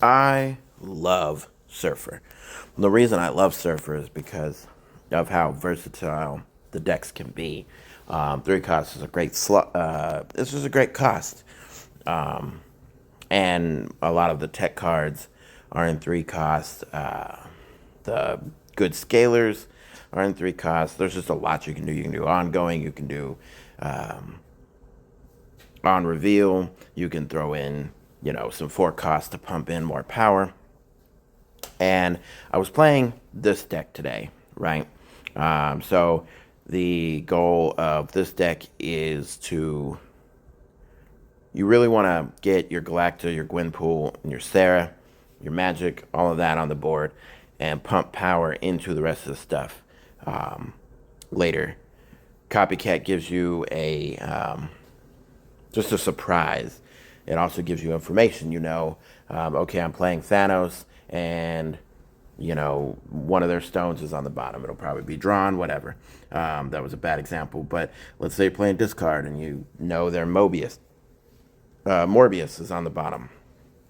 I love Surfer. The reason I love Surfer is because of how versatile the decks can be. Three cost is a great this is a great cost, and a lot of the tech cards are in three cost. The good scalers are in three cost. There's just a lot you can do. You can do ongoing. You can do on reveal. You can throw in some four cost to pump in more power. And I was playing this deck today, right? So the goal of this deck is you really want to get your Galacta, your Gwenpool, and your Sarah, your Magic, all of that on the board, and pump power into the rest of the stuff later. Copycat gives you just a surprise. It also gives you information. Okay, I'm playing Thanos, and one of their stones is on the bottom. It'll probably be drawn, whatever. That was a bad example, but let's say you're playing discard and their Morbius is on the bottom,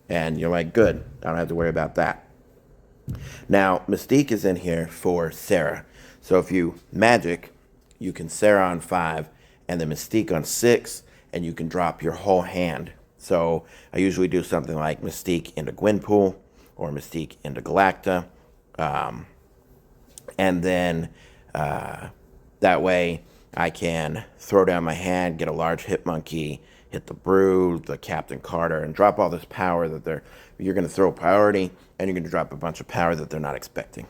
and you're like, good, I don't have to worry about that. Now, Mystique is in here for Sarah. So if you Magic, you can Sarah on 5, and then Mystique on 6, and you can drop your whole hand. So I usually do something like Mystique into Gwenpool, or Mystique into Galacta, and then that way I can throw down my hand, get a large hit monkey, hit the Brood, the Captain Carter, and drop all this power that you're going to throw priority, and you're going to drop a bunch of power that they're not expecting.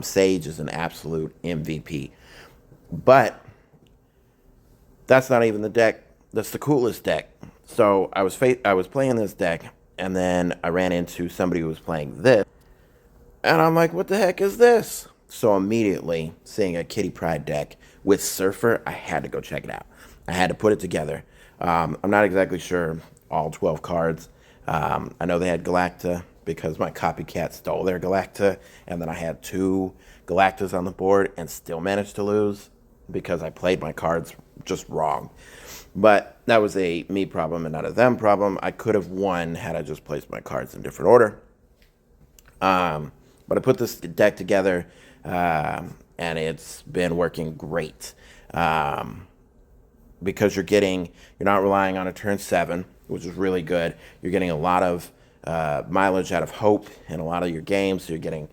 Sage is an absolute MVP. But that's not even the deck. That's the coolest deck. So I was playing this deck, and then I ran into somebody who was playing this, and I'm like, what the heck is this? So immediately, seeing a Kitty Pryde deck with Surfer, I had to go check it out. I had to put it together. I'm not exactly sure all 12 cards. I know they had Galacta because my copycat stole their Galacta, and then I had 2 Galactas on the board and still managed to lose because I played my cards just wrong. But that was a me problem and not a them problem. I could have won had I just placed my cards in different order. But I put this deck together, and it's been working great. Because you're not relying on a turn 7, which is really good. You're getting a lot of mileage out of Hope in a lot of your games. So you're getting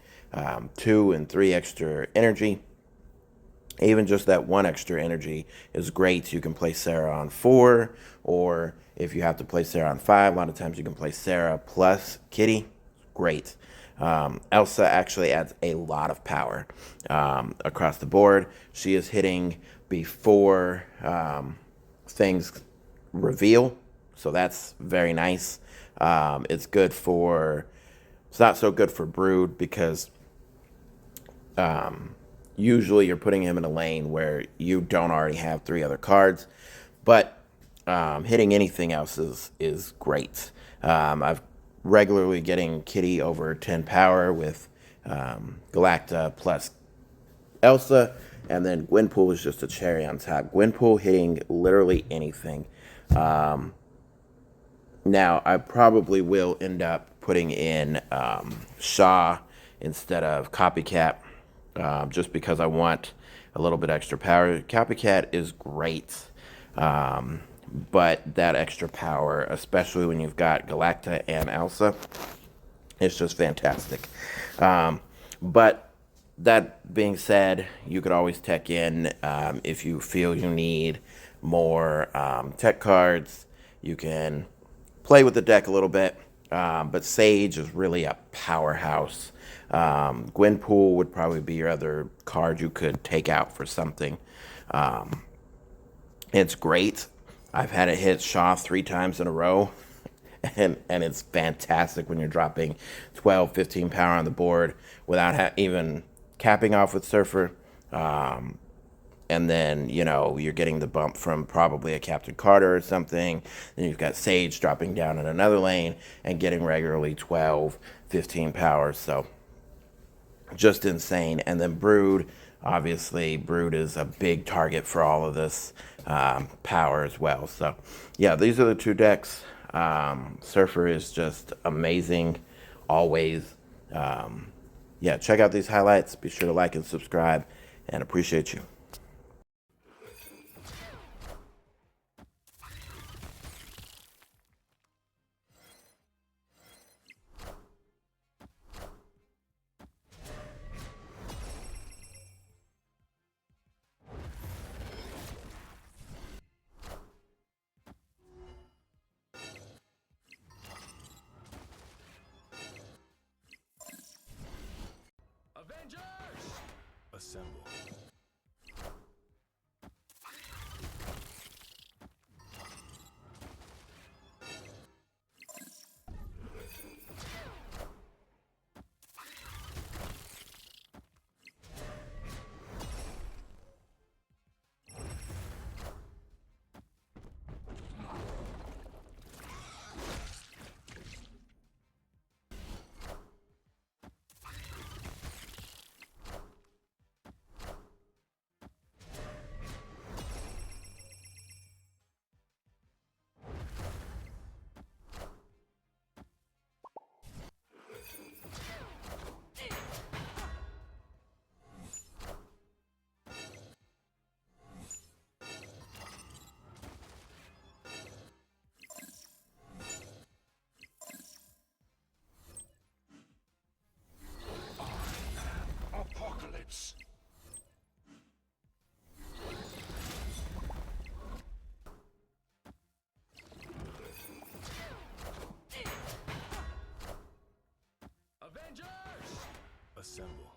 2 and 3 extra energy. Even just that 1 extra energy is great. You can play Sarah on 4, or if you have to play Sarah on 5, a lot of times you can play Sarah plus Kitty. Great. Elsa actually adds a lot of power across the board. She is hitting before things reveal, so that's very nice. It's not so good for Brood because usually you're putting him in a lane where you don't already have 3 other cards, but hitting anything else is great. I've regularly getting Kitty over 10 power with Galacta plus Elsa, and then Gwenpool is just a cherry on top. Gwenpool hitting literally anything. Now, I probably will end up putting in Shaw instead of Copycat, just because I want a little bit extra power. Copycat is great, but that extra power, especially when you've got Galacta and Elsa, it's just fantastic. But that being said, you could always tech in if you feel you need more tech cards. You can play with the deck a little bit, but Sage is really a powerhouse. Gwenpool would probably be your other card you could take out for something. It's great. I've had it hit Shaw 3 times in a row, and it's fantastic when you're dropping 12, 15 power on the board without even capping off with Surfer. And then, you're getting the bump from probably a Captain Carter or something. Then you've got Sage dropping down in another lane and getting regularly 12, 15 power. So just insane. And then Brood, obviously, Brood is a big target for all of this power as well. So, yeah, these are the 2 decks. Surfer is just amazing always. Yeah, check out these highlights. Be sure to like and subscribe, and appreciate you. Avengers! Assemble. Apocalypse! Avengers! Assemble.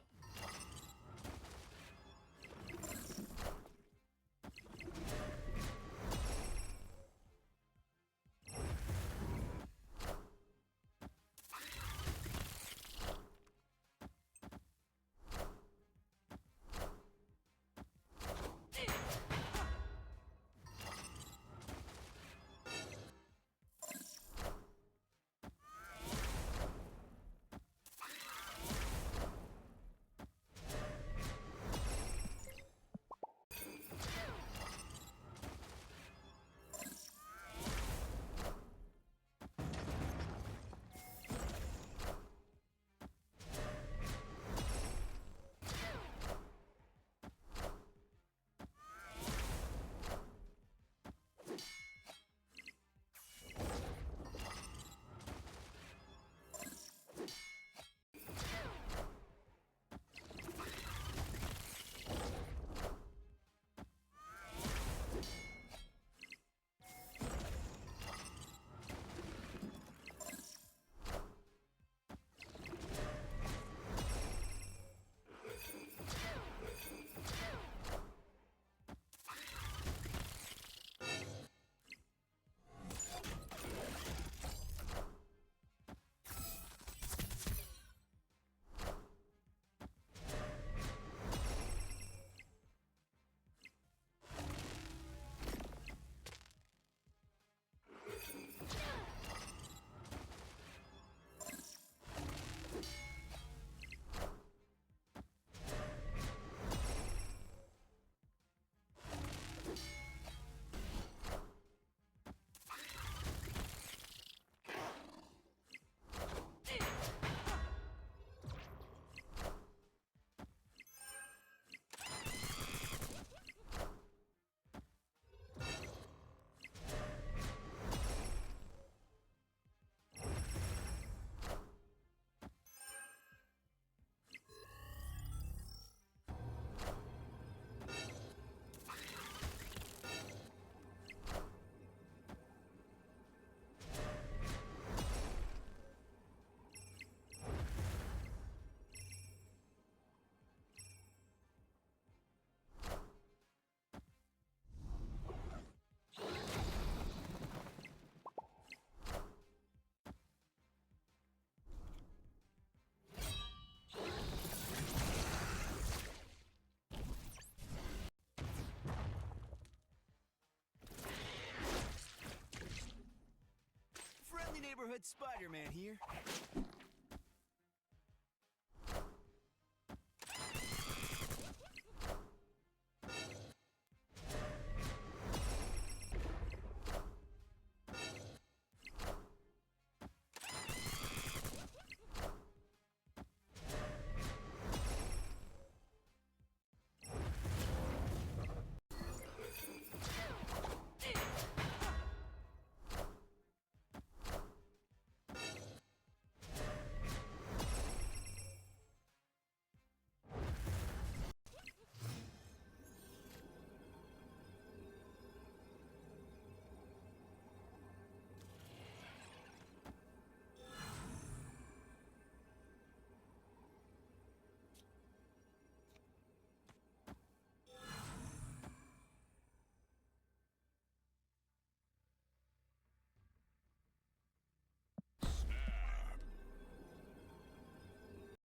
Neighborhood Spider-Man here.